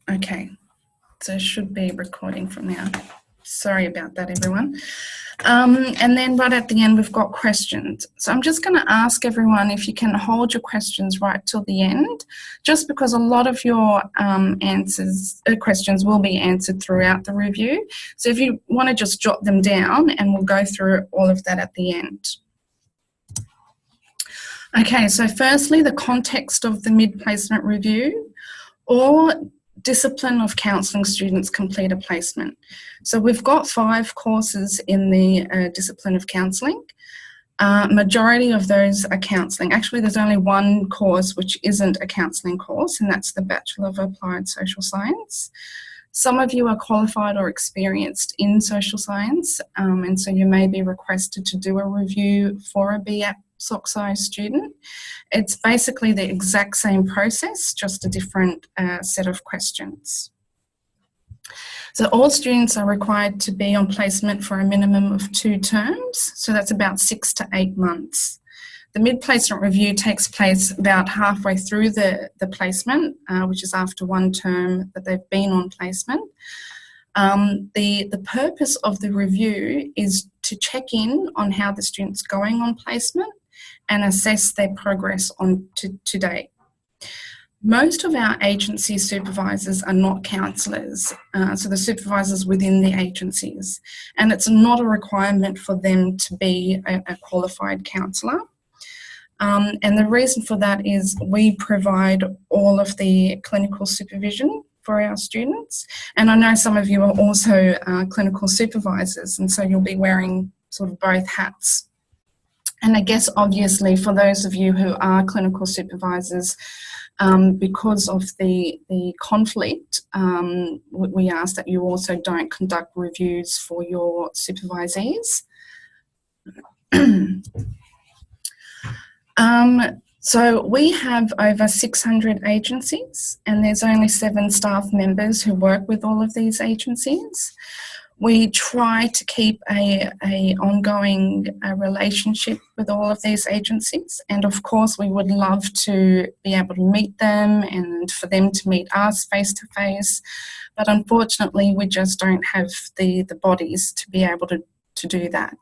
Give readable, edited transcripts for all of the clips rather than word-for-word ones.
Okay, so it should be recording from now. Sorry about that, everyone. And then right at the end, we've got questions. So I'm just going to ask everyone if you can hold your questions right till the end, just because a lot of your questions will be answered throughout the review. So if you want to just jot them down, and we'll go through all of that at the end. Okay, so firstly, the context of the mid-placement review, or discipline of counselling students complete a placement. So we've got 5 courses in the discipline of counselling. Majority of those are counselling. Actually, there's only one course which isn't a counselling course, and that's the Bachelor of Applied Social Science. Some of you are qualified or experienced in social science, and so you may be requested to do a review for a BAP SOCSI student. It's basically the exact same process, just a different set of questions. So all students are required to be on placement for a minimum of 2 terms, so that's about 6 to 8 months. The mid-placement review takes place about halfway through the placement, which is after 1 term that they've been on placement. The purpose of the review is to check in on how the student's going on placement and assess their progress on to date. Most of our agency supervisors are not counsellors, so the supervisors within the agencies, and it's not a requirement for them to be a qualified counsellor. And the reason for that is we provide all of the clinical supervision for our students, and I know some of you are also clinical supervisors, and so you'll be wearing sort of both hats. And I guess obviously for those of you who are clinical supervisors, because of the conflict, we ask that you also don't conduct reviews for your supervisees. So we have over 600 agencies, and there's only 7 staff members who work with all of these agencies. We try to keep a ongoing relationship with all of these agencies, and of course we would love to be able to meet them and for them to meet us face to face, but unfortunately we just don't have the bodies to be able to do that.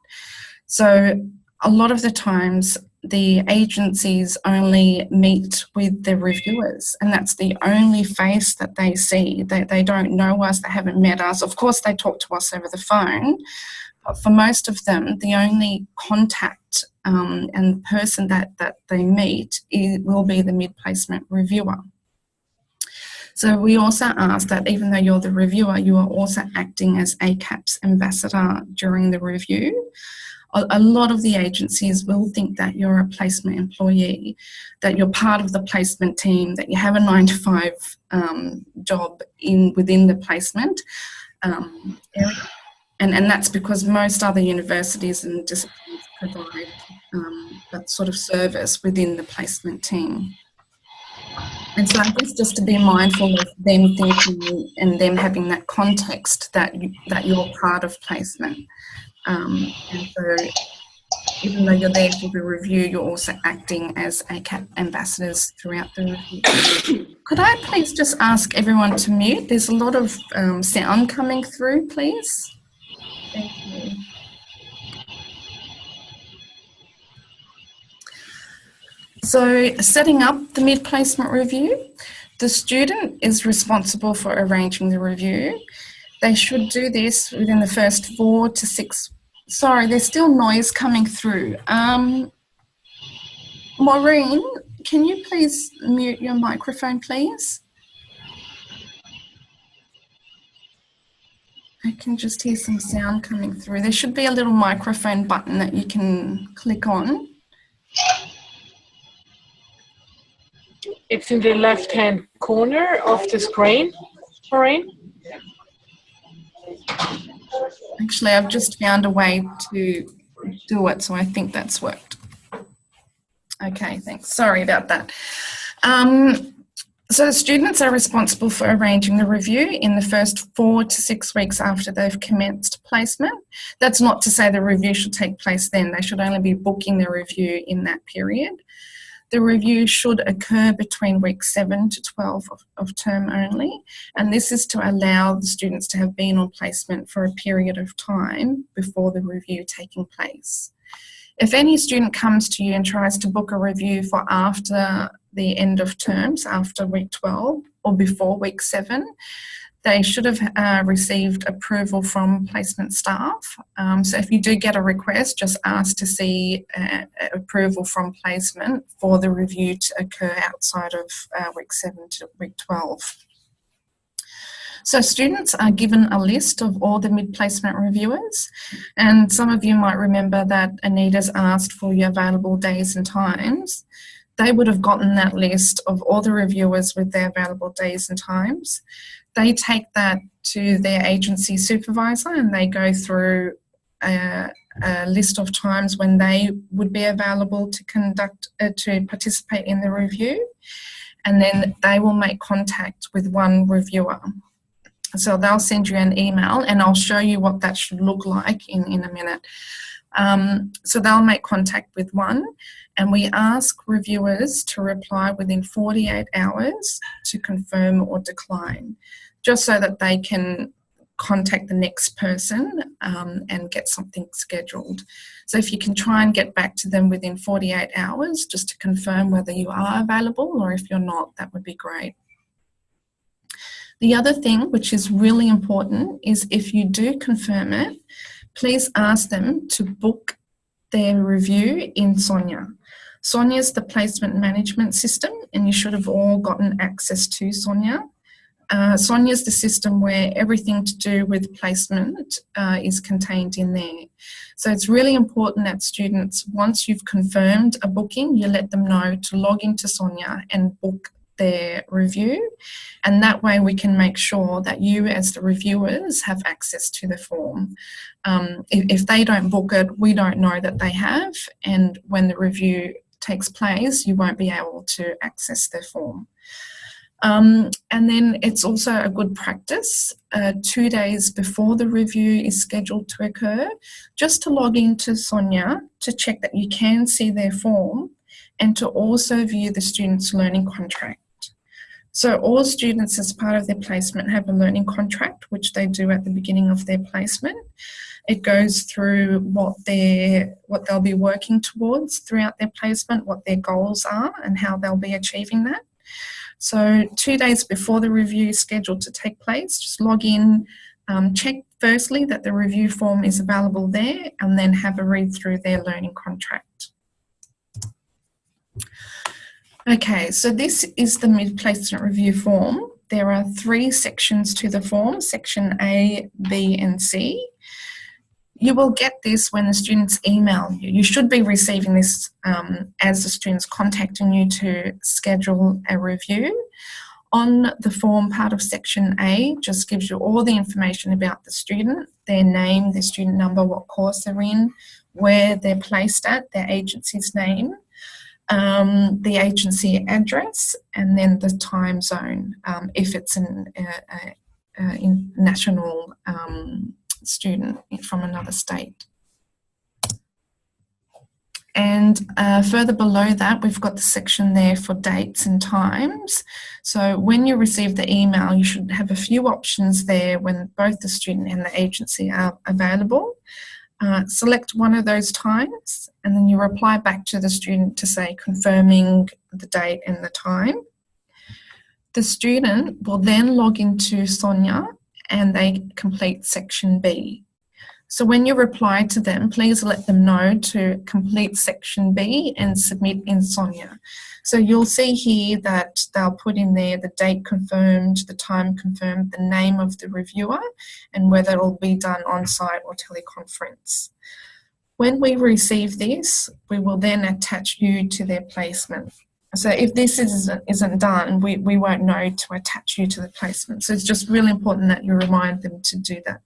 So a lot of the times the agencies only meet with the reviewers, and that's the only face that they see. They don't know us, they haven't met us. Of course they talk to us over the phone, but for most of them the only contact and person that they meet will be the mid-placement reviewer. So we also ask that even though you're the reviewer, you are also acting as ACAP's ambassador during the review. A lot of the agencies will think that you're a placement employee, that you're part of the placement team, that you have a 9-to-5 job within the placement area. And that's because most other universities and disciplines provide that sort of service within the placement team. And so I guess just to be mindful of them thinking and them having that context that you're part of placement. And so even though you're there for the review, you're also acting as ACAP ambassadors throughout the review. Could I please just ask everyone to mute? There's a lot of sound coming through, please. Thank you. So setting up the mid-placement review, the student is responsible for arranging the review. They should do this within the first 4 to 6. Sorry, there's still noise coming through. Maureen, can you please mute your microphone, please? I can just hear some sound coming through. There should be a little microphone button that you can click on. It's in the left-hand corner of the screen, Maureen. Actually, I've just found a way to do it, so I think that's worked. Okay, thanks. Sorry about that. So the students are responsible for arranging the review in the first 4 to 6 weeks after they've commenced placement. That's not to say the review should take place then. They should only be booking the review in that period. the review should occur between weeks 7 to 12 of term only, and this is to allow the students to have been on placement for a period of time before the review taking place. If any student comes to you and tries to book a review for after the end of terms, after week 12 or before week 7, they should have received approval from placement staff. So if you do get a request, just ask to see approval from placement for the review to occur outside of week 7 to week 12. So students are given a list of all the mid-placement reviewers, and some of you might remember that Anita's asked for your available days and times. They would have gotten that list of all the reviewers with their available days and times. They take that to their agency supervisor and they go through a list of times when they would be available to to participate in the review, and then they will make contact with one reviewer. So they'll send you an email, and I'll show you what that should look like in a minute. So they'll make contact with one, and we ask reviewers to reply within 48 hours to confirm or decline, just so that they can contact the next person and get something scheduled. So if you can try and get back to them within 48 hours just to confirm whether you are available, or if you're not, that would be great. The other thing, which is really important, is if you do confirm it, please ask them to book their review in Sonia. Sonia is the placement management system, and you should have all gotten access to Sonia. Sonia is the system where everything to do with placement is contained in there. So it's really important that students, once you've confirmed a booking, you let them know to log into Sonia and book their review, and that way we can make sure that you as the reviewers have access to the form. If they don't book it, we don't know that they have, and when the review takes place, you won't be able to access their form. And then it's also a good practice 2 days before the review is scheduled to occur, just to log into Sonia to check that you can see their form and to also view the student's learning contract. So all students as part of their placement have a learning contract, which they do at the beginning of their placement. It goes through what they'll be working towards throughout their placement, what their goals are and how they'll be achieving that. So 2 days before the review is scheduled to take place, just log in, check firstly that the review form is available there, and then have a read through their learning contract. Okay, so this is the mid-placement review form. There are 3 sections to the form, section A, B and C. You will get this when the students email you. You should be receiving this as the students contacting you to schedule a review. On the form, part of section A just gives you all the information about the student, their name, their student number, what course they're in, where they're placed at, their agency's name, the agency address, and then the time zone if it's an international student from another state. And further below that, we've got the section there for dates and times. So when you receive the email, you should have a few options there when both the student and the agency are available. Select one of those times, and then you reply back to the student to say confirming the date and the time. The student will then log into Sonia and they complete section B. So when you reply to them, please let them know to complete section B and submit in Sonia. So you'll see here that they'll put in there the date confirmed, the time confirmed, the name of the reviewer, and whether it'll be done on-site or teleconference. When we receive this, we will then attach you to their placement. So if this isn't done, we won't know to attach you to the placement. So it's just really important that you remind them to do that.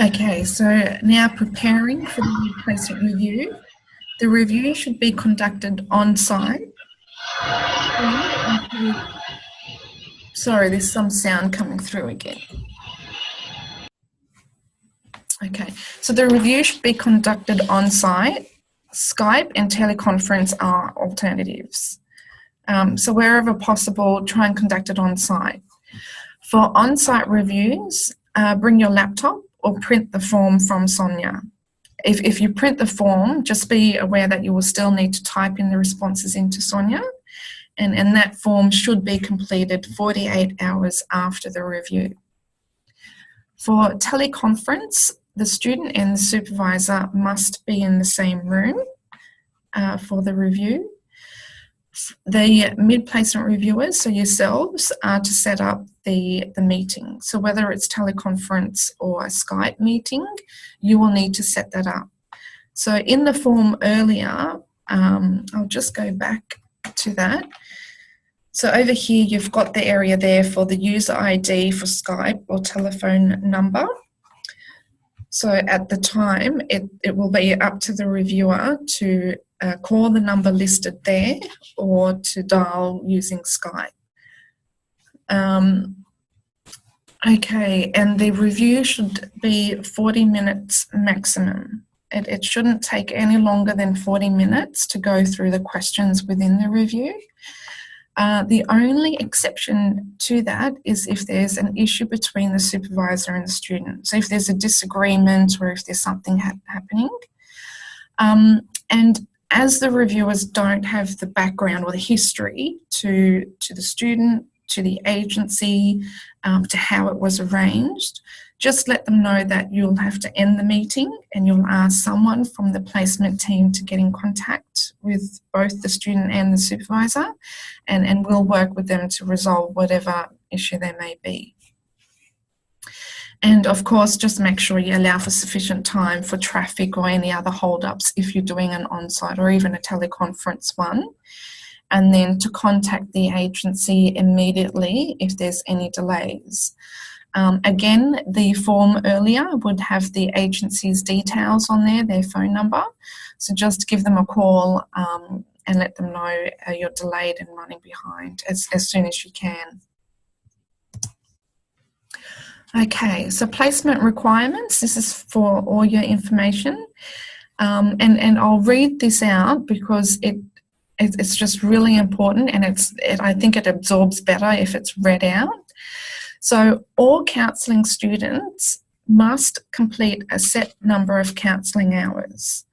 Okay, so now preparing for the mid-placement review. The review should be conducted on-site. Sorry, there's some sound coming through again. Okay, so the review should be conducted on-site Skype and teleconference are alternatives. So wherever possible, try and conduct it on site. For on-site reviews, bring your laptop or print the form from Sonia. If you print the form, just be aware that you will still need to type in the responses into Sonia, and that form should be completed 48 hours after the review. For teleconference, the student and the supervisor must be in the same room for the review. The mid-placement reviewers, so yourselves, are to set up the meeting. So whether it's teleconference or a Skype meeting, you will need to set that up. So in the form earlier, I'll just go back to that. So over here, you've got the area there for the user ID for Skype or telephone number. So at the time, it will be up to the reviewer to call the number listed there or to dial using Skype. Okay, and the review should be 40 minutes maximum. It shouldn't take any longer than 40 minutes to go through the questions within the review. The only exception to that is if there's an issue between the supervisor and the student. So if there's a disagreement or if there's something happening. And as the reviewers don't have the background or the history to the student, to the agency, to how it was arranged, just let them know that you'll have to end the meeting and you'll ask someone from the placement team to get in contact with both the student and the supervisor, and we'll work with them to resolve whatever issue there may be. And of course, just make sure you allow for sufficient time for traffic or any other hold-ups if you're doing an on-site or even a teleconference one. And then to contact the agency immediately if there's any delays. Again, the form earlier would have the agency's details on there, their phone number. So just give them a call and let them know you're delayed and running behind as soon as you can. Okay, so placement requirements. This is for all your information. And I'll read this out because it's just really important, and I think it absorbs better if it's read out. So all counselling students must complete a set number of counselling hours.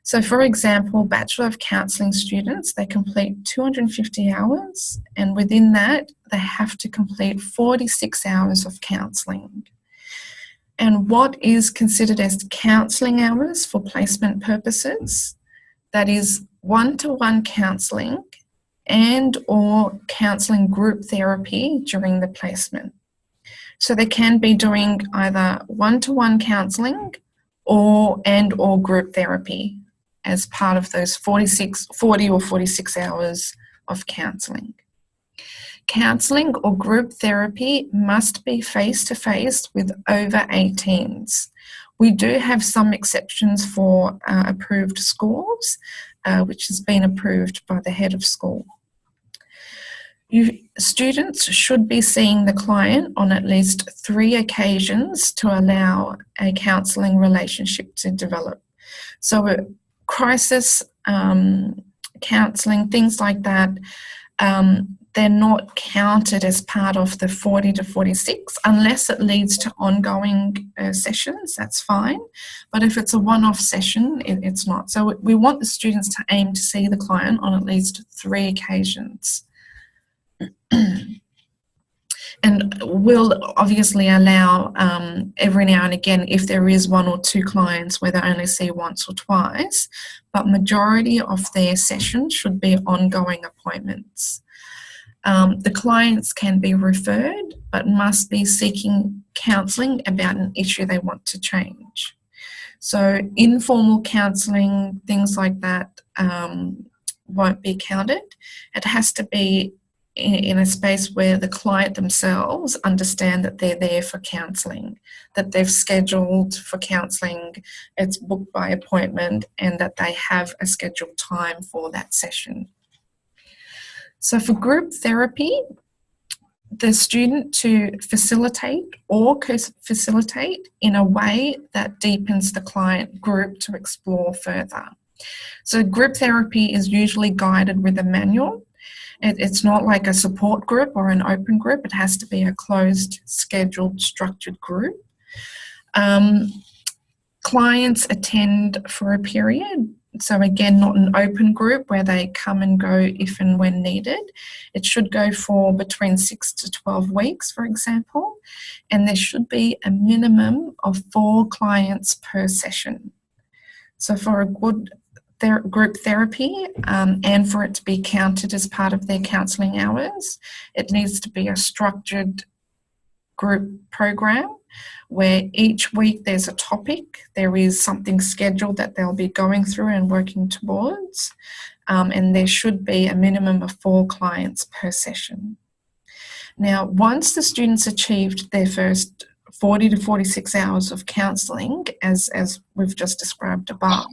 So for example, Bachelor of Counselling students, they complete 250 hours, and within that, they have to complete 46 hours of counselling. And what is considered as counselling hours for placement purposes? That is one-to-one counselling and or counselling group therapy during the placement. So they can be doing either one-to-one counselling or group therapy as part of those 40 or 46 hours of counselling. Counselling or group therapy must be face-to-face with over 18s. We do have some exceptions for approved schools, which has been approved by the head of school. Students should be seeing the client on at least 3 occasions to allow a counselling relationship to develop. So crisis counselling, things like that, they're not counted as part of the 40 to 46 unless it leads to ongoing sessions. That's fine. But if it's a one-off session, it's not. So we want the students to aim to see the client on at least 3 occasions. And we'll obviously allow every now and again if there is 1 or 2 clients where they only see once or twice, but majority of their sessions should be ongoing appointments. The clients can be referred but must be seeking counselling about an issue they want to change. So informal counselling, things like that won't be counted. It has to be in a space where the client themselves understand that they're there for counselling, that they've scheduled for counselling, it's booked by appointment, and that they have a scheduled time for that session. So for group therapy, the student to facilitate or co-facilitate in a way that deepens the client group to explore further. So group therapy is usually guided with a manual. It's not like a support group or an open group. It has to be a closed, scheduled, structured group. Clients attend for a period. So again, not an open group where they come and go if and when needed. It should go for between 6 to 12 weeks, for example, and there should be a minimum of 4 clients per session. So for a good group therapy and for it to be counted as part of their counselling hours, it needs to be a structured group program where each week there's a topic, there is something scheduled that they'll be going through and working towards, and there should be a minimum of 4 clients per session. Now, once the students achieved their first 40 to 46 hours of counselling, as we've just described above,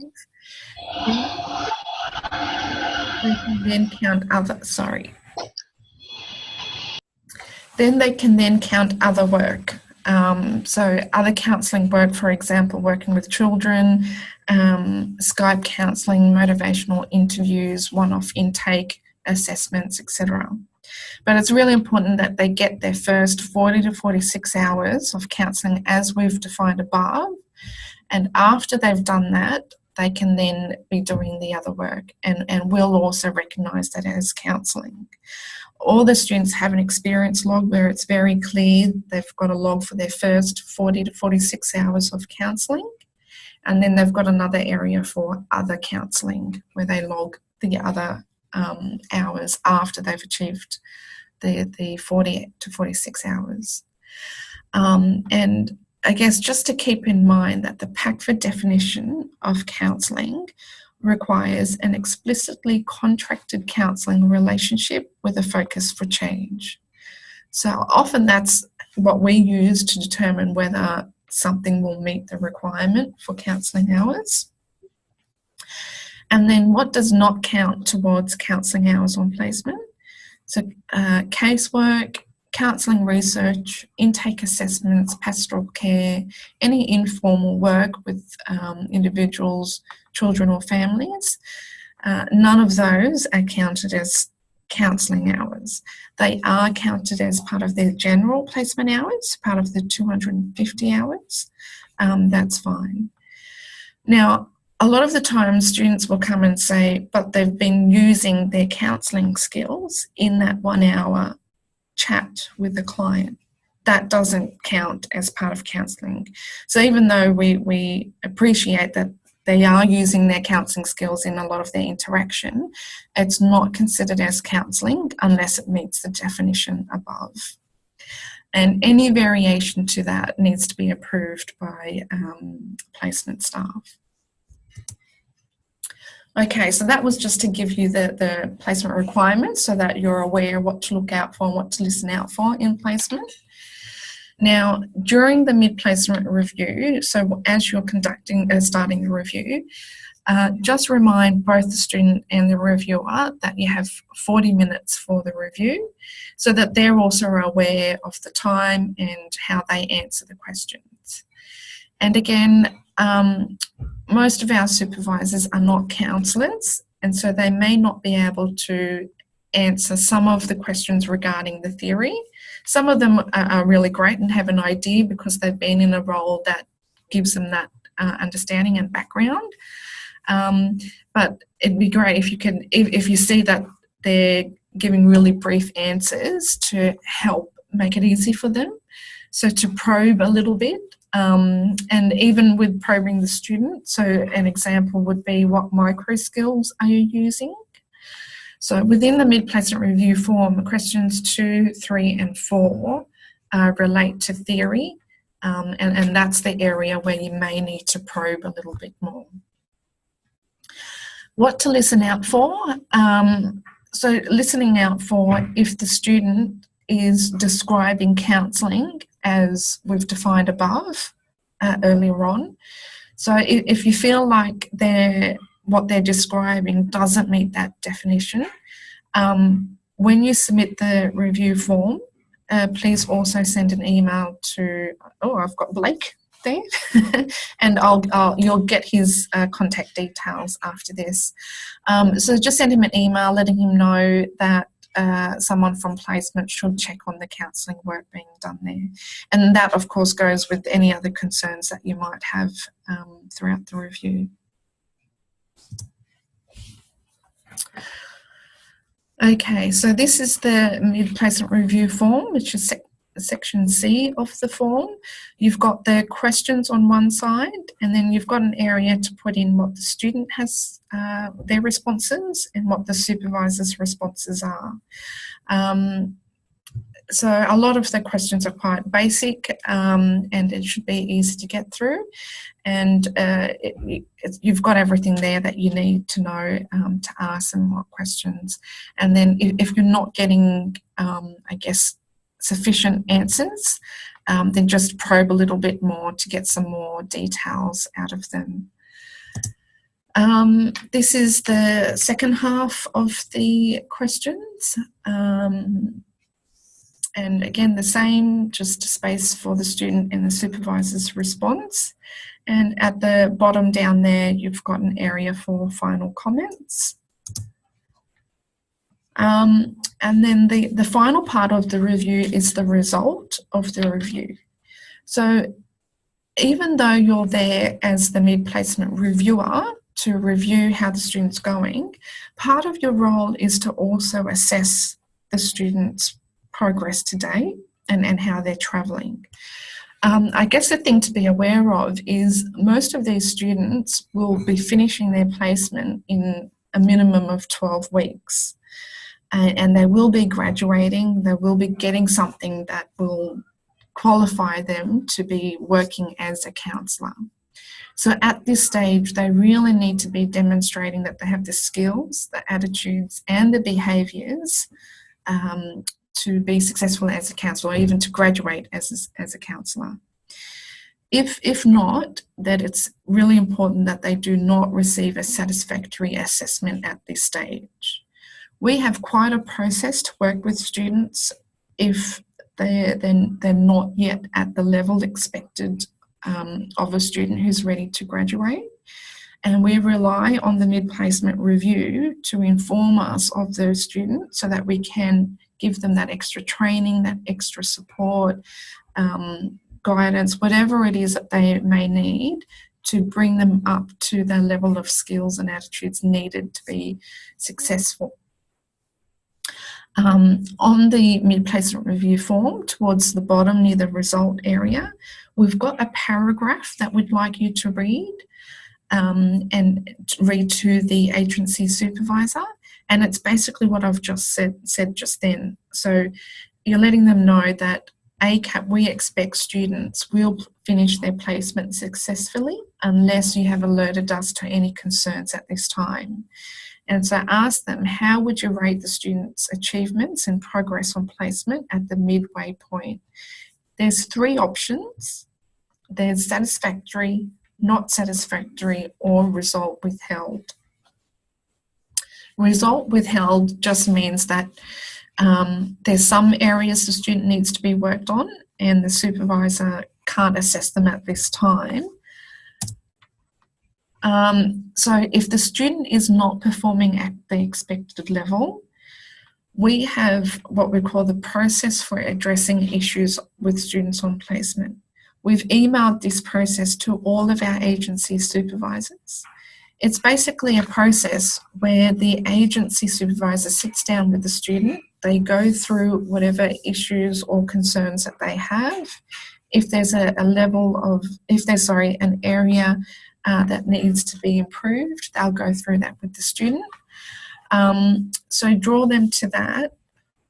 they can then count Then they can then count other work. So other counselling work, for example, working with children, Skype counselling, motivational interviews, one-off intake assessments, etc. But it's really important that they get their first 40 to 46 hours of counselling as we've defined above. And after they've done that, they can then be doing the other work, and we'll also recognise that as counselling. All the students have an experience log where it's very clear they've got a log for their first 40 to 46 hours of counselling, and then they've got another area for other counselling where they log the other hours after they've achieved the 40 to 46 hours. And I guess just to keep in mind that the PACFA definition of counselling requires an explicitly contracted counselling relationship with a focus for change. So often that's what we use to determine whether something will meet the requirement for counselling hours. And then what does not count towards counselling hours on placement? So casework, counselling research, intake assessments, pastoral care, any informal work with individuals, children or families, none of those are counted as counselling hours. They are counted as part of their general placement hours, part of the 250 hours. That's fine. Now, a lot of the time students will come and say, but they've been using their counselling skills in that 1 hour chat with the client. That doesn't count as part of counselling. So even though we appreciate that they are using their counselling skills in a lot of their interaction, it's not considered as counselling unless it meets the definition above. And any variation to that needs to be approved by placement staff. Okay, so that was just to give you the placement requirements so that you're aware what to look out for and what to listen out for in placement. Now, during the mid-placement review, so as you're starting the review, just remind both the student and the reviewer that you have 40 minutes for the review so that they're also aware of the time and how they answer the questions. And again, most of our supervisors are not counsellors, and so they may not be able to answer some of the questions regarding the theory. Some of them are really great and have an idea because they've been in a role that gives them that understanding and background. But it'd be great if you can, if you see that they're giving really brief answers to help make it easy for them. So to probe a little bit. And even with probing the student, so an example would be what micro skills are you using? So within the mid-placement review form, questions 2, 3 and 4 relate to theory, and that's the area where you may need to probe a little bit more. What to listen out for? So listening out for if the student is describing counselling as we've defined above earlier on. So if you feel like what they're describing doesn't meet that definition, when you submit the review form, please also send an email to, I've got Blake there. And you'll get his contact details after this. So just send him an email letting him know that someone from placement should check on the counselling work being done there. And that, of course, goes with any other concerns that you might have throughout the review. Okay, so this is the mid-placement review form, which is section C of the form. You've got the questions on one side, and then you've got an area to put in what the student has, their responses, and what the supervisor's responses are. So a lot of the questions are quite basic, and it should be easy to get through. And you've got everything there that you need to know to ask them what questions. And then if you're not getting, I guess, sufficient answers, then just probe a little bit more to get some more details out of them. This is the second half of the questions. And again, the same, just a space for the student and the supervisor's response. And at the bottom down there, you've got an area for final comments. And then the final part of the review is the result of the review. So even though you're there as the mid-placement reviewer to review how the student's going, part of your role is to also assess the student's progress to date and how they're travelling. I guess the thing to be aware of is most of these students will be finishing their placement in a minimum of 12 weeks. And they will be graduating, they will be getting something that will qualify them to be working as a counsellor. So at this stage, they really need to be demonstrating that they have the skills, the attitudes and the behaviours to be successful as a counsellor, or even to graduate as a counsellor. If not, that it's really important that they do not receive a satisfactory assessment at this stage. We have quite a process to work with students if they're not yet at the level expected of a student who's ready to graduate. And we rely on the mid-placement review to inform us of those students so that we can give them that extra training, that extra support, guidance, whatever it is that they may need to bring them up to the level of skills and attitudes needed to be successful. On the mid-placement review form, towards the bottom near the result area, we've got a paragraph that we'd like you to read and read to the agency supervisor. And it's basically what I've just said just then. So you're letting them know that ACAP, we expect students will finish their placement successfully unless you have alerted us to any concerns at this time. And so ask them, how would you rate the students' achievements and progress on placement at the midway point? There's 3 options. There's satisfactory, not satisfactory, or result withheld. Result withheld just means that there's some areas the student needs to be worked on and the supervisor can't assess them at this time. So if the student is not performing at the expected level, we have what we call the process for addressing issues with students on placement. We've emailed this process to all of our agency supervisors. It's basically a process where the agency supervisor sits down with the student, they go through whatever issues or concerns that they have. If there's an area that needs to be improved, they'll go through that with the student. So draw them to that.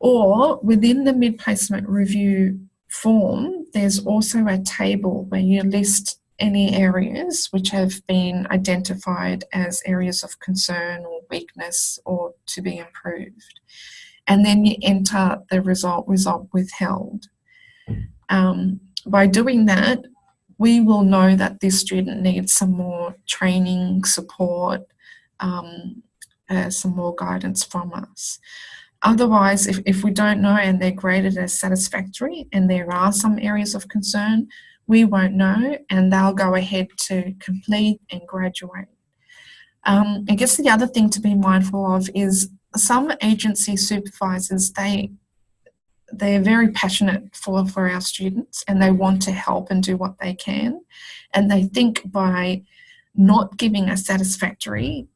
Or within the mid-placement review form, there's also a table where you list any areas which have been identified as areas of concern or weakness or to be improved. And then you enter the result withheld. By doing that, we will know that this student needs some more training, support, some more guidance from us. Otherwise, if we don't know and they're graded as satisfactory and there are some areas of concern, we won't know, and they'll go ahead to complete and graduate. I guess the other thing to be mindful of is some agency supervisors, they're very passionate for our students, and they want to help and do what they can, and they think by not giving a satisfactory,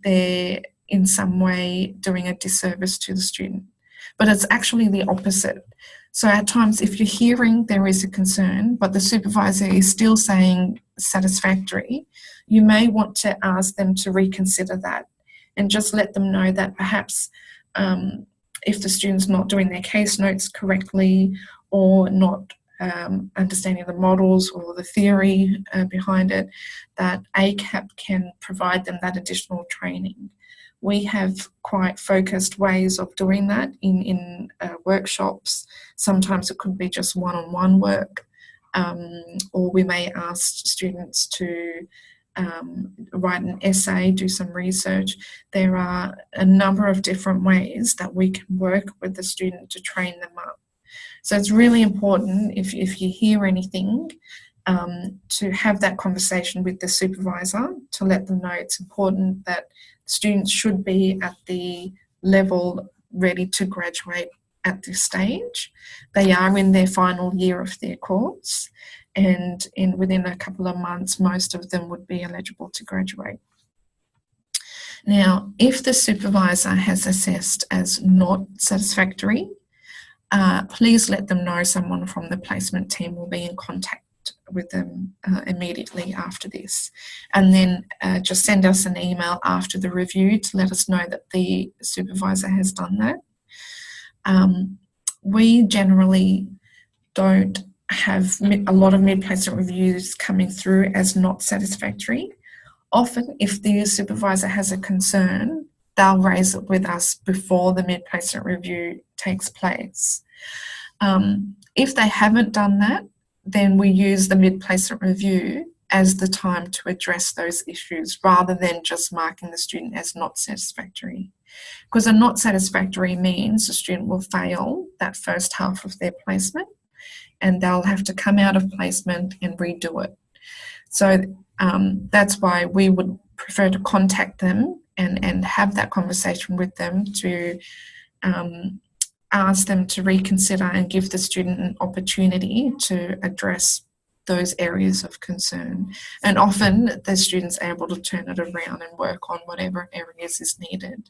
they're in some way doing a disservice to the student. But it's actually the opposite. So at times, if you're hearing there is a concern, but the supervisor is still saying satisfactory, you may want to ask them to reconsider that and just let them know that perhaps if the student's not doing their case notes correctly or not understanding the models or the theory behind it, that ACAP can provide them that additional training. We have quite focused ways of doing that in workshops. Sometimes it could be just one-on-one work, or we may ask students to write an essay, do some research. There are a number of different ways that we can work with the student to train them up. So it's really important, if you hear anything, to have that conversation with the supervisor to let them know it's important that students should be at the level ready to graduate at this stage. They are in their final year of their course, and within a couple of months, most of them would be eligible to graduate. Now, if the supervisor has assessed as not satisfactory, please let them know. Someone from the placement team will be in contact with them immediately after this, and then just send us an email after the review to let us know that the supervisor has done that. We generally don't have a lot of mid-placement reviews coming through as not satisfactory. Often, if the supervisor has a concern, they'll raise it with us before the mid-placement review takes place. If they haven't done that, then we use the mid-placement review as the time to address those issues rather than just marking the student as not satisfactory. Because a not satisfactory means the student will fail that first half of their placement and they'll have to come out of placement and redo it. So that's why we would prefer to contact them and have that conversation with them to ask them to reconsider and give the student an opportunity to address those areas of concern. And often the student's able to turn it around and work on whatever areas is needed.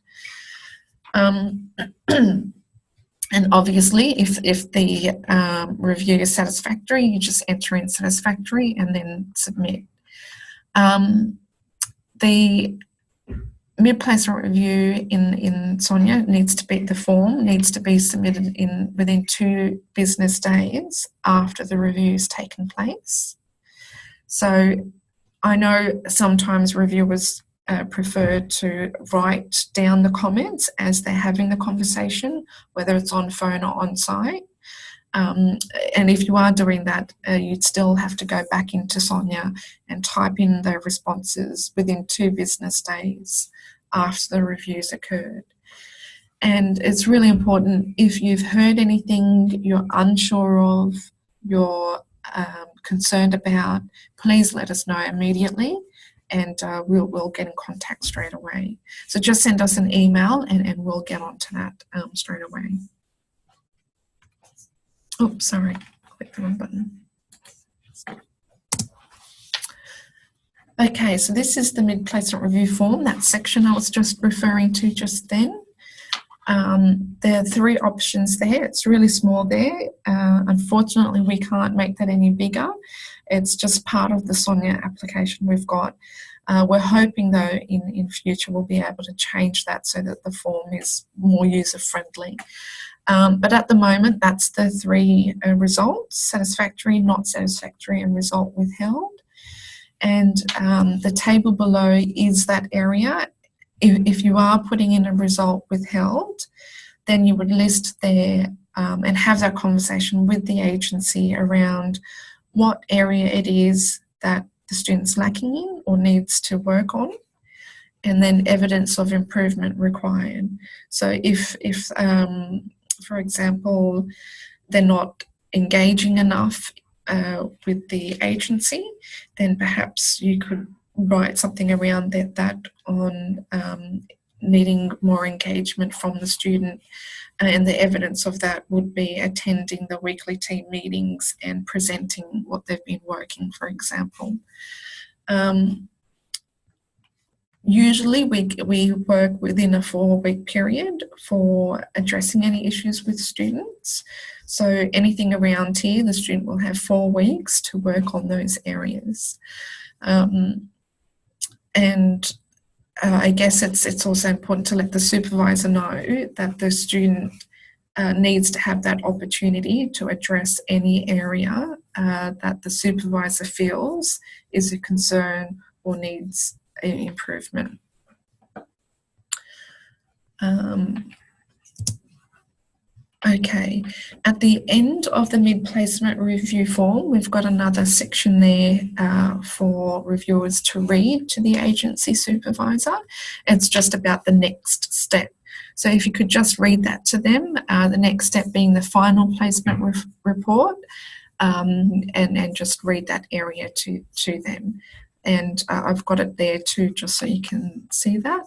And obviously, if the review is satisfactory, you just enter in satisfactory and then submit. The mid-placement review in Sonia the form needs to be submitted within 2 business days after the review has taken place. So I know sometimes reviewers prefer to write down the comments as they're having the conversation, whether it's on phone or on site. And if you are doing that, you'd still have to go back into Sonia and type in the responses within 2 business days after the reviews occurred. And it's really important, if you've heard anything you're unsure of, you're concerned about, please let us know immediately, and we'll get in contact straight away. So just send us an email and we'll get onto that straight away. Oh, sorry, clicked the wrong button. Okay, so this is the mid-placement review form, that section I was just referring to just then. There are 3 options there. It's really small there. Unfortunately, we can't make that any bigger. It's just part of the Sonia application we've got. We're hoping, though, in future we'll be able to change that so that the form is more user-friendly. But at the moment, that's the 3 results: satisfactory, not satisfactory, and result withheld. And the table below is that area. If you are putting in a result withheld, then you would list there and have that conversation with the agency around what area it is that the student's lacking in or needs to work on, and then evidence of improvement required. So if for example, they're not engaging enough with the agency, then perhaps you could write something around that on needing more engagement from the student, and the evidence of that would be attending the weekly team meetings and presenting what they've been working, for example. Usually we work within a 4-week period for addressing any issues with students. So anything around here, the student will have 4 weeks to work on those areas. I guess it's also important to let the supervisor know that the student needs to have that opportunity to address any area that the supervisor feels is a concern or needs improvement. Okay, at the end of the mid-placement review form, we've got another section there for reviewers to read to the agency supervisor. It's just about the next step. So if you could just read that to them, the next step being the final placement report, and just read that area to them. And I've got it there too, just so you can see that.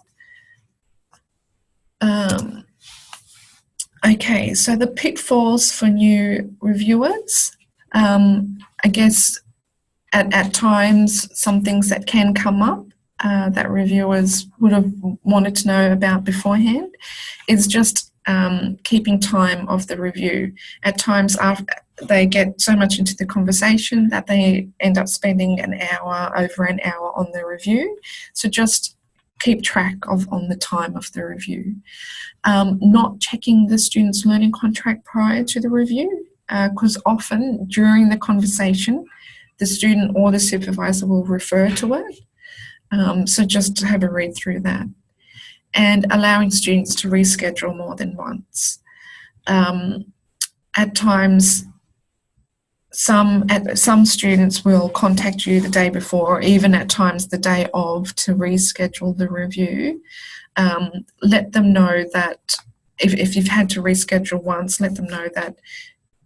Okay, so the pitfalls for new reviewers. I guess at times some things that can come up that reviewers would have wanted to know about beforehand is just keeping time of the review. At times after they get so much into the conversation that they end up spending over an hour on the review. So just keep track on the time of the review. Not checking the student's learning contract prior to the review, because often during the conversation, the student or the supervisor will refer to it. So just to have a read through that. And allowing students to reschedule more than once. At times, some students will contact you the day before, or even at times the day of, to reschedule the review. Let them know that if you've had to reschedule once, let them know that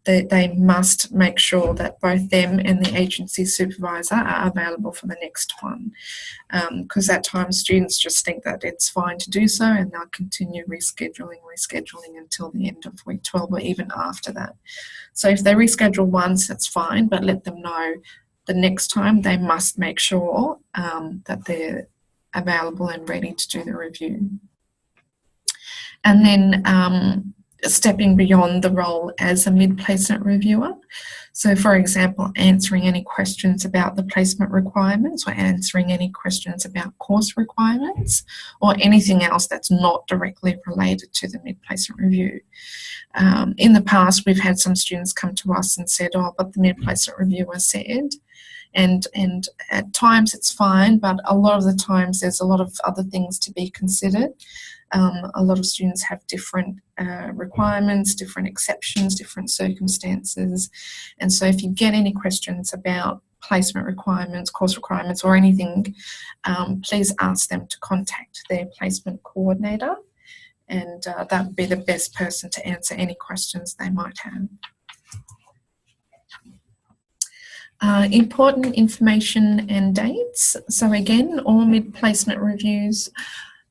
they must make sure that both them and the agency supervisor are available for the next one. Because at times students just think that it's fine to do so, and they'll continue rescheduling until the end of week 12 or even after that. So if they reschedule once, that's fine, but let them know the next time they must make sure that they're available and ready to do the review. And then stepping beyond the role as a mid-placement reviewer. So for example, answering any questions about the placement requirements, or answering any questions about course requirements, or anything else that's not directly related to the mid-placement review. In the past, we've had some students come to us and said, oh, but the mid-placement reviewer said, and at times it's fine, but a lot of the times there's a lot of other things to be considered. A lot of students have different requirements, different exceptions, different circumstances. And so if you get any questions about placement requirements, course requirements, or anything, please ask them to contact their placement coordinator, and that would be the best person to answer any questions they might have. Important information and dates. So again, all mid-placement reviews,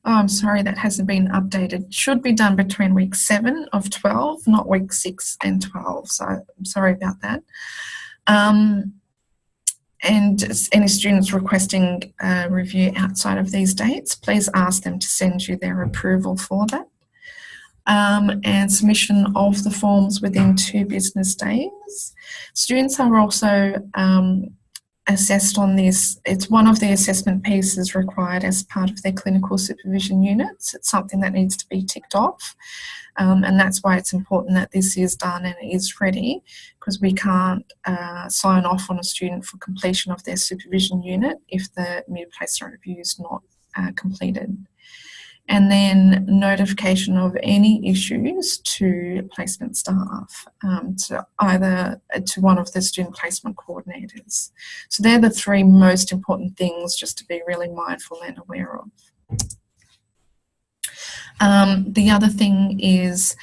oh, I'm sorry, that hasn't been updated, should be done between week 7 of 12, not week 6 and 12. So I'm sorry about that. And any students requesting a review outside of these dates, please ask them to send you their approval for that. And submission of the forms within 2 business days. Students are also assessed on this. It's one of the assessment pieces required as part of their clinical supervision units. It's something that needs to be ticked off, and that's why it's important that this is done and it is ready, because we can't sign off on a student for completion of their supervision unit if the mid-placement review is not completed. And then notification of any issues to placement staff, to one of the student placement coordinators. So they're the 3 most important things just to be really mindful and aware of. The other thing is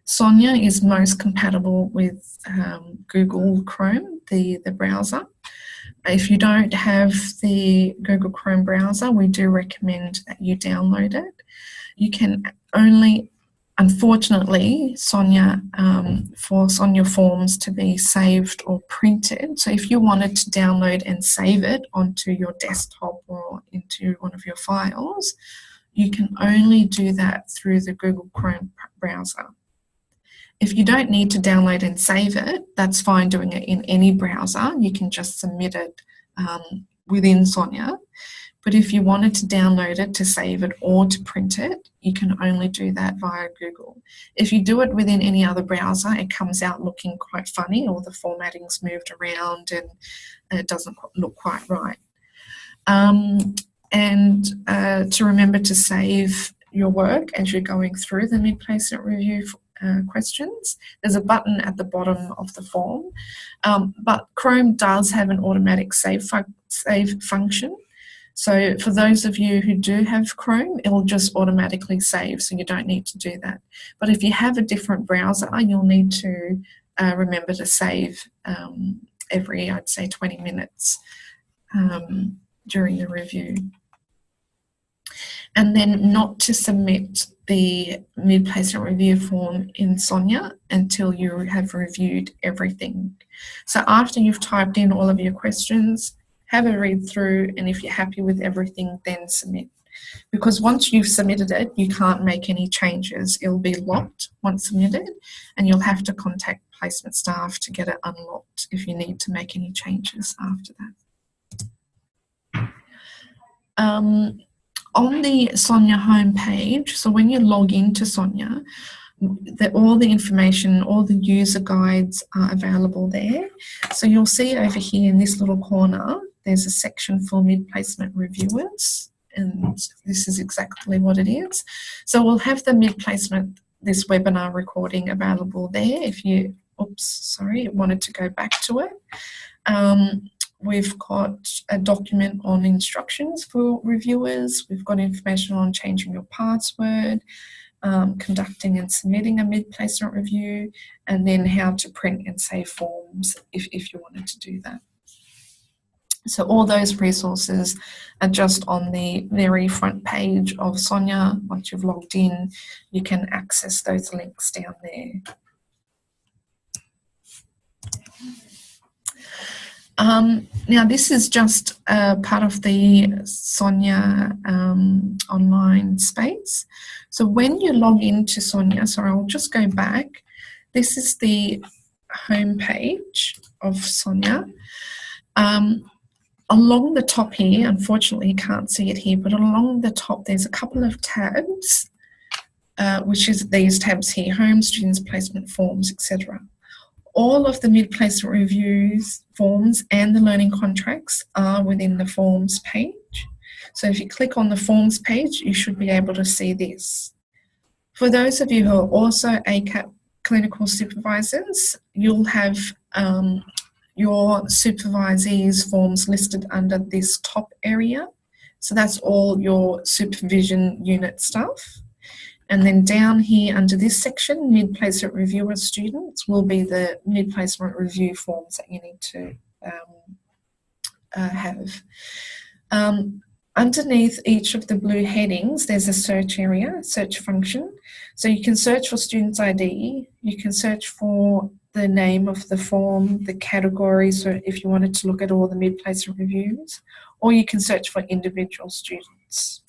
Sonia is most compatible with Google Chrome, the browser. If you don't have the Google Chrome browser, we do recommend that you download it. You can only, unfortunately, Sonia, for Sonia forms to be saved or printed. So if you wanted to download and save it onto your desktop or into one of your files, you can only do that through the Google Chrome browser. If you don't need to download and save it, that's fine doing it in any browser. You can just submit it within Sonia. But if you wanted to download it, to save it, or to print it, you can only do that via Google. If you do it within any other browser, it comes out looking quite funny, or the formatting's moved around and it doesn't look quite right. To remember to save your work as you're going through the mid-placement review questions. There's a button at the bottom of the form, but Chrome does have an automatic save function. So for those of you who do have Chrome, it will just automatically save, so you don't need to do that. But if you have a different browser, you'll need to remember to save every, I'd say, 20 minutes during the review. And then not to submit the mid-placement review form in Sonia until you have reviewed everything. So after you've typed in all of your questions, have a read through, and if you're happy with everything, then submit. Because once you've submitted it, you can't make any changes. It'll be locked once submitted, and you'll have to contact placement staff to get it unlocked if you need to make any changes after that. On the Sonia homepage, so when you log into Sonia, all the information, all the user guides are available there. So you'll see over here in this little corner, there's a section for mid-placement reviewers, and this is exactly what it is. So we'll have the mid-placement, this webinar recording available there if you, wanted to go back to it. We've got a document on instructions for reviewers. We've got information on changing your password, conducting and submitting a mid-placement review, and then how to print and save forms if you wanted to do that. So all those resources are just on the very front page of Sonia. Once you've logged in, you can access those links down there. Now this is just part of the Sonia online space. So when you log into Sonia, sorry, I'll just go back. This is the home page of Sonia. Along the top here, unfortunately you can't see it here, but along the top there's a couple of tabs, which is these tabs here: home, students, placement, forms, etc. All of the mid-placement reviews forms and the learning contracts are within the forms page. So if you click on the forms page, you should be able to see this. For those of you who are also ACAP clinical supervisors, you'll have your supervisees forms listed under this top area. So that's all your supervision unit stuff. And then down here under this section, mid-placement reviewer students, will be the mid-placement review forms that you need to have. Underneath each of the blue headings, there's a search area, search function. So you can search for student's ID, you can search for the name of the form, the category, so if you wanted to look at all the mid-placement reviews, or you can search for individual students.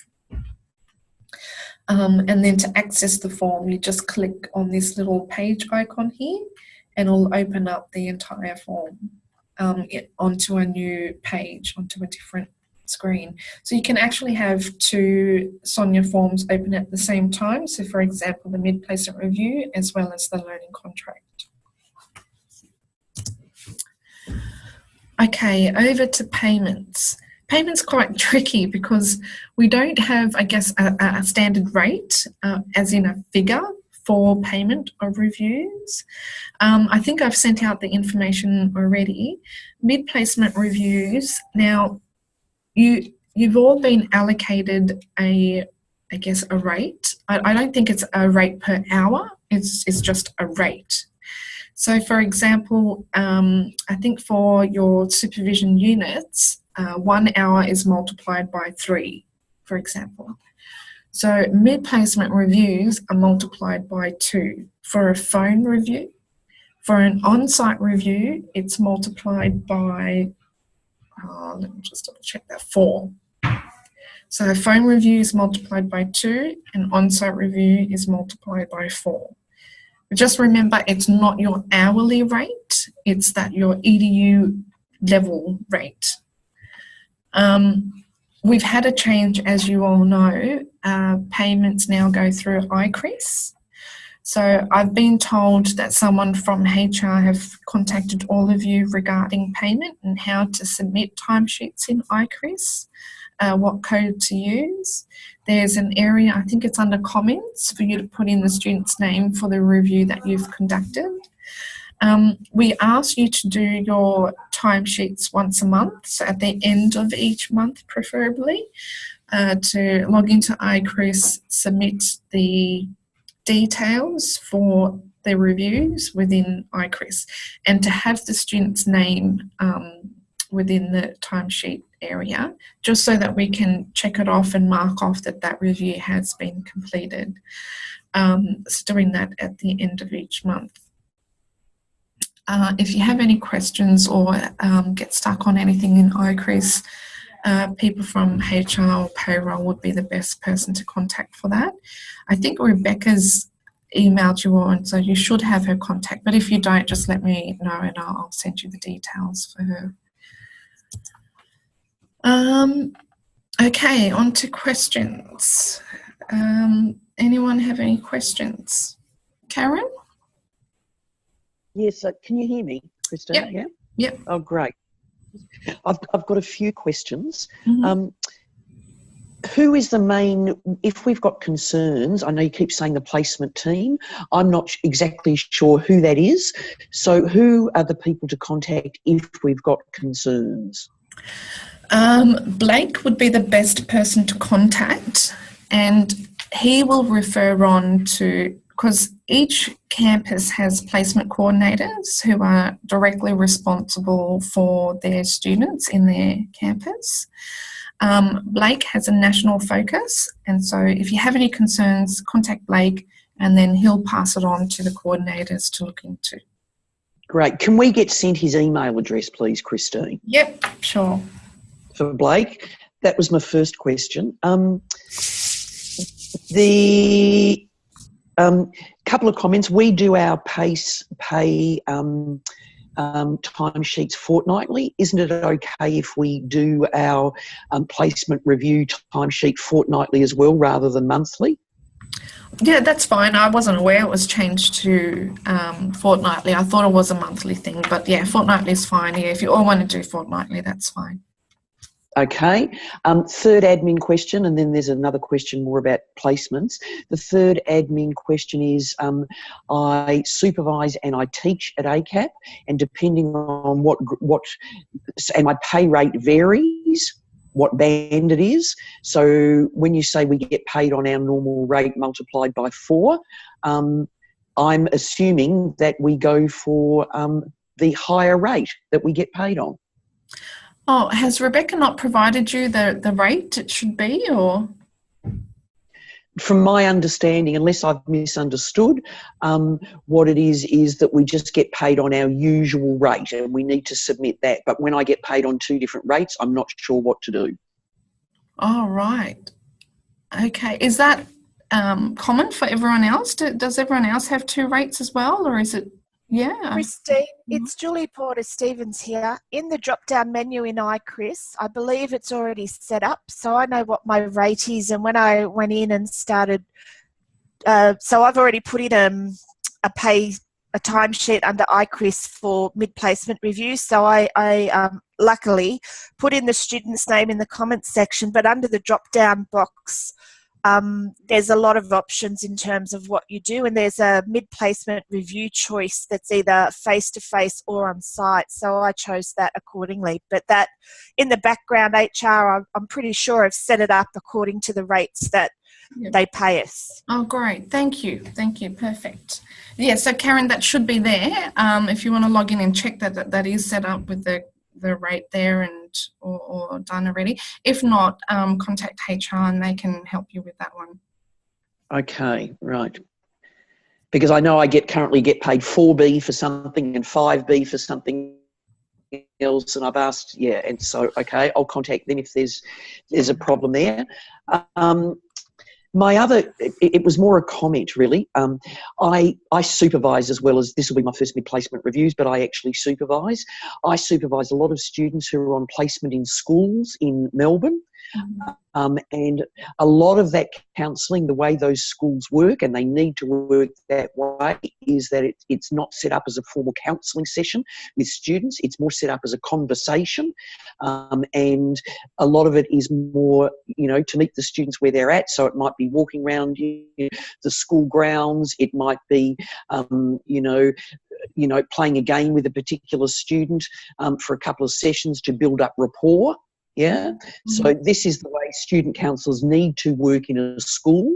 And then to access the form, you just click on this little page icon here, and it'll open up the entire form onto a new page, onto a different screen. So you can actually have two Sonia forms open at the same time. So for example, the mid-placement review as well as the learning contract. Okay, over to payments. Payment's quite tricky because we don't have, I guess, a standard rate, as in a figure for payment of reviews. I think I've sent out the information already. Mid-placement reviews. Now, you've all been allocated a rate. I don't think it's a rate per hour. is just a rate. So, for example, I think for your supervision units, 1 hour is multiplied by 3, for example. So mid-placement reviews are multiplied by 2 for a phone review. For an on-site review, it's multiplied by, let me just double check that, 4. So a phone review is multiplied by 2, and on-site review is multiplied by 4. But just remember, it's not your hourly rate, it's that your EDU level rate. We've had a change, as you all know. Payments now go through iCRIS. So I've been told that someone from HR have contacted all of you regarding payment and how to submit timesheets in iCRIS, what code to use. There's an area, I think it's under comments, for you to put in the student's name for the review that you've conducted. We ask you to do your timesheets once a month, so at the end of each month preferably, to log into iCRIS, submit the details for the reviews within iCRIS, and to have the student's name within the timesheet area, just so that we can check it off and mark off that that review has been completed. So doing that at the end of each month. If you have any questions or get stuck on anything in iCRIS, people from HR or payroll would be the best person to contact for that. I think Rebecca's emailed you on, so you should have her contact, but if you don't, just let me know and I'll send you the details for her. Okay, on to questions. Anyone have any questions? Karen? Yes, can you hear me, Christine? Yep. Yeah? Yep. Oh, great. I've got a few questions. Mm-hmm. Who is the main, if we've got concerns, I know you keep saying the placement team, I'm not exactly sure who that is. So who are the people to contact if we've got concerns? Blake would be the best person to contact, and he will refer on to, because each campus has placement coordinators who are directly responsible for their students in their campus. Blake has a national focus, and so if you have any concerns, contact Blake and then he'll pass it on to the coordinators to look into. Great. Can we get sent his email address, please, Christine? Yep, sure. For Blake. That was my first question. The couple of comments. We do our pay timesheets fortnightly. Isn't it okay if we do our placement review timesheet fortnightly as well rather than monthly? Yeah, that's fine. I wasn't aware it was changed to fortnightly. I thought it was a monthly thing, but yeah, fortnightly is fine. Yeah, if you all want to do fortnightly, that's fine. Okay. Third admin question, and then there's another question more about placements. The third admin question is, I supervise and I teach at ACAP, and depending on and my pay rate varies, what band it is. So when you say we get paid on our normal rate multiplied by 4, I'm assuming that we go for the higher rate that we get paid on. Oh, has Rebecca not provided you the rate it should be, or? From my understanding, unless I've misunderstood, what it is that we just get paid on our usual rate and we need to submit that. But when I get paid on 2 different rates, I'm not sure what to do. Oh, right. Okay. Is that common for everyone else? Does everyone else have 2 rates as well, or is it? Yeah. Christine, it's Julie Porter-Stevens here. In the drop-down menu in iCRIS, I believe it's already set up, so I know what my rate is. And when I went in and started, so I've already put in a timesheet under iCRIS for mid-placement review. So I luckily put in the student's name in the comments section, but under the drop-down box, there's a lot of options in terms of what you do, and there's a mid-placement review choice that's either face-to-face or on site, so I chose that accordingly. But that, in the background, HR, I'm pretty sure have set it up according to the rates that Yep. they pay us. Oh, great. Thank you. Thank you. Perfect. Yeah, so Karen, that should be there. If you want to log in and check that is set up with the rate there and or done already. If not, contact HR and they can help you with that one. Okay, right. Because I know I currently get paid 4B for something and 5B for something else, and I've asked, and so, okay, I'll contact them if there's a problem there. My other, it was more a comment really. I supervise as well as, this will be my first mid-placement reviews, but I actually supervise. I supervise a lot of students who are on placement in schools in Melbourne. And a lot of that counselling, the way those schools work, and they need to work that way, is that it's not set up as a formal counselling session with students. It's more set up as a conversation, and a lot of it is more, to meet the students where they're at. So it might be walking around the school grounds. It might be, playing a game with a particular student for a couple of sessions to build up rapport. Yeah, so this is the way student counsellors need to work in a school.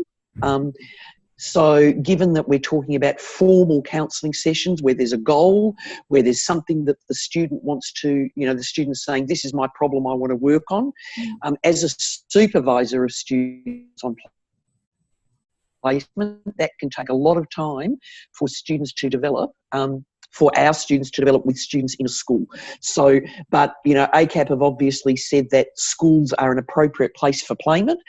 So given that we're talking about formal counselling sessions where there's a goal, where there's something that the student wants to, the student's saying, this is my problem I want to work on. As a supervisor of students on placement, that can take a lot of time for students to develop. For our students to develop with students in a school. So, but, ACAP have obviously said that schools are an appropriate place for placement,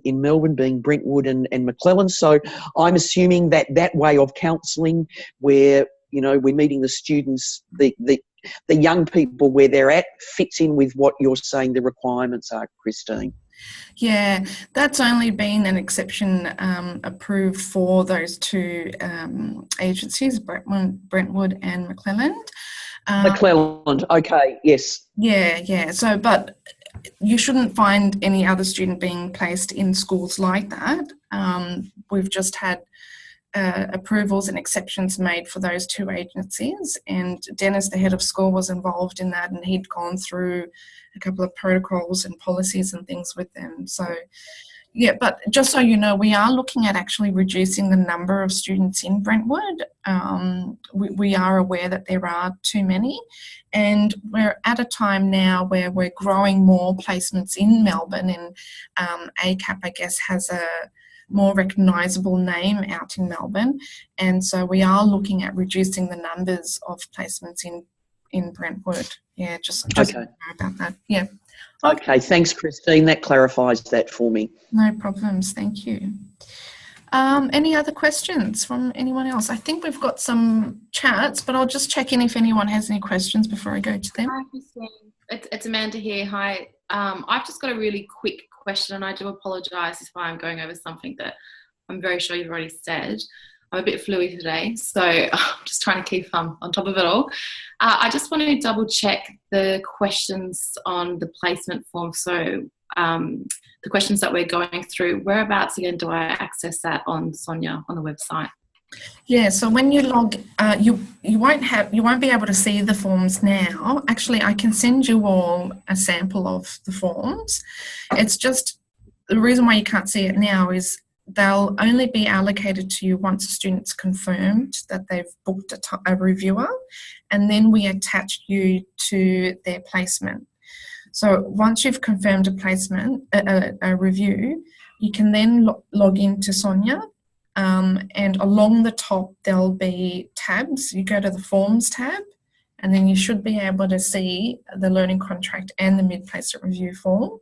in Melbourne being Brentwood and McClelland. So I'm assuming that way of counselling where, we're meeting the students, the young people where they're at, fits in with what you're saying the requirements are, Christine. Yeah, that's only been an exception approved for those two agencies, Brentwood and McClelland. McClelland, okay, yes. Yeah. So, but you shouldn't find any other student being placed in schools like that. We've just had approvals and exceptions made for those two agencies, and Dennis, the head of school, was involved in that, and he'd gone through a couple of protocols and policies and things with them. So yeah, but just so you know, we are looking at actually reducing the number of students in Brentwood. We are aware that there are too many, and we're at a time now where we're growing more placements in Melbourne, and ACAP, I guess, has a more recognisable name out in Melbourne, and so we are looking at reducing the numbers of placements in Brentwood. Yeah, just okay. Know about that. Yeah. Okay, thanks, Christine. That clarifies that for me. No problems. Thank you. Any other questions from anyone else? I think we've got some chats, but I'll just check in if anyone has any questions before I go to them. Hi, Christine. It's Amanda here. Hi. I've just got a really quick question, and I do apologise if I'm going over something that I'm very sure you've already said. I'm a bit fluey today, so I'm just trying to keep on top of it all. I just want to double check the questions on the placement form. So the questions that we're going through, whereabouts again do I access that on Sonia on the website? Yeah, so when you log, you won't be able to see the forms now. Actually, I can send you all a sample of the forms. It's just the reason why you can't see it now is they'll only be allocated to you once a student's confirmed that they've booked a reviewer, and then we attach you to their placement. So once you've confirmed a placement, a review, you can then log into Sonia, and along the top there'll be tabs. You go to the Forms tab, and then you should be able to see the learning contract and the mid-placement review form.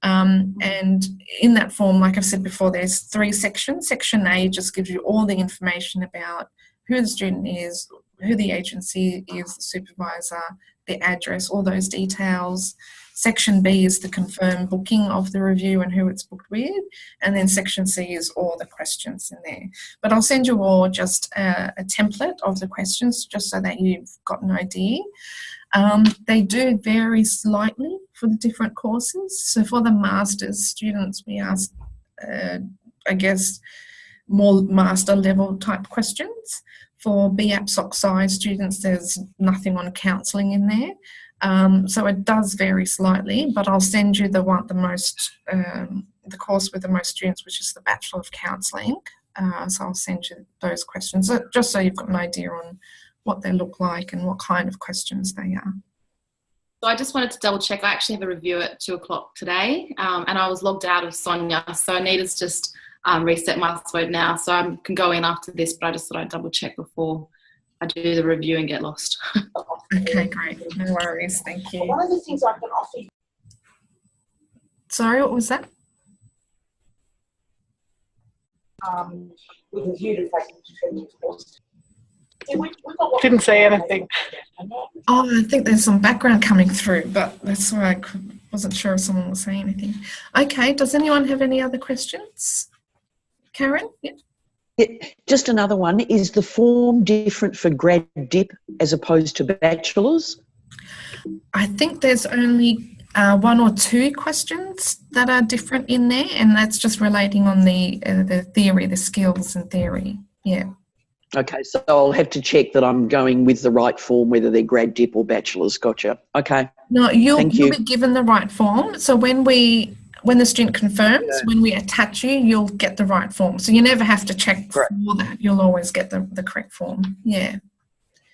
And in that form, like I've said before, there's 3 sections. Section A just gives you all the information about who the student is, who the agency is, the supervisor, the address, all those details. Section B is the confirmed booking of the review and who it's booked with. And then Section C is all the questions in there. But I'll send you all just a template of the questions just so that you've got an idea. They do vary slightly for the different courses. So for the master's students, we ask, I guess, more master level type questions. For BAPSOC size students, there's nothing on counselling in there. So it does vary slightly, but I'll send you the most the course with the most students, which is the Bachelor of Counselling. So I'll send you those questions, just so you've got an idea on what they look like and what kind of questions they are. So I just wanted to double check. I actually have a review at 2 o'clock today, and I was logged out of Sonia. So Anita's just reset my password now. So I can go in after this, but I just thought I'd double check before I do the review and get lost. Okay, great. No worries. Thank you. One of the things I can offer you. Sorry, what was that? With a view to taking definitive course. Didn't say anything. Oh, I think there's some background coming through, but that's why I wasn't sure if someone was saying anything. Okay, does anyone have any other questions? Karen? Yeah. Yeah, just another one. Is the form different for grad dip as opposed to bachelors? I think there's only 1 or 2 questions that are different in there, and that's just relating on the theory, the skills and theory. Yeah. Okay, so I'll have to check that I'm going with the right form, whether they're grad dip or bachelors. Gotcha. Okay. No, you'll you. be given the right form. So when the student confirms, when we attach you, you'll get the right form. So you never have to check for that. You'll always get the correct form. Yeah.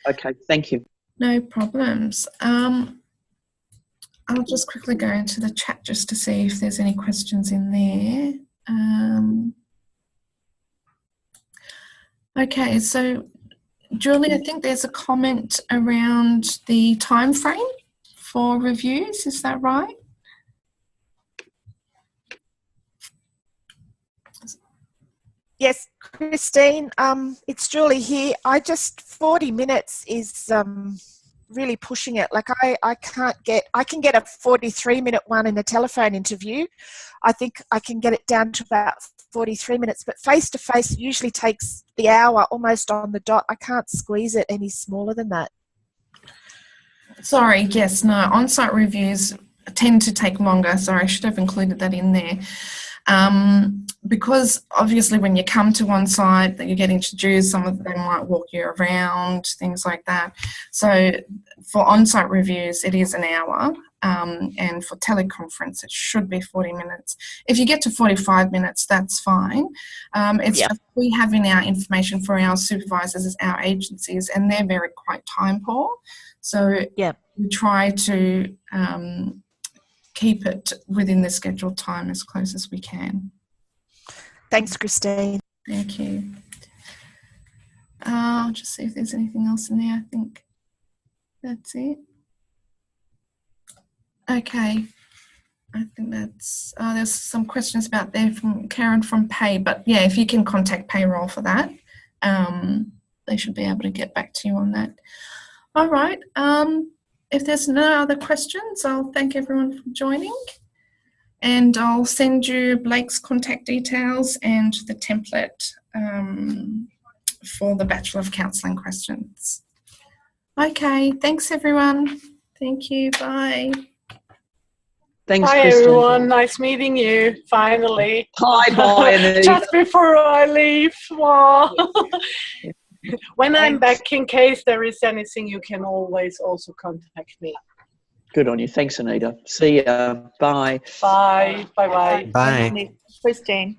Okay, thank you. No problems. I'll just quickly go into the chat just to see if there's any questions in there. Okay, so Julie, I think there's a comment around the time frame for reviews. Is that right? Yes, Christine, it's Julie here. 40 minutes is really pushing it. Like I can get a 43-minute one in a telephone interview. I think I can get it down to about 43 minutes, but face-to-face usually takes the hour almost on the dot. I can't squeeze it any smaller than that. Sorry, yes, no, on-site reviews tend to take longer. Sorry, I should have included that in there. Because obviously when you come to on-site, that you get introduced, some of them might walk you around, things like that. So for on-site reviews, it is an hour, and for teleconference, it should be 40 minutes. If you get to 45 minutes, that's fine. It's just we have in our information for our supervisors as our agencies, and they're quite time poor. So we try to keep it within the scheduled time as close as we can. Thanks, Christine. Thank you. I'll just see if there's anything else in there. I think that's it. Okay. I think that's, there's some questions about there from Karen from Pay, but yeah, if you can contact payroll for that, they should be able to get back to you on that. All right. If there's no other questions, I'll thank everyone for joining, and I'll send you Blake's contact details and the template for the Bachelor of Counselling questions. Okay, thanks everyone. Thank you, bye. Thanks, Hi Christine. everyone, nice meeting you, finally. Bye, Anita. Just before I leave. Wow. When I'm back, in case there is anything, you can always also contact me. Good on you. Thanks, Anita. See ya. Bye. Bye. Bye-bye. Bye. Christine.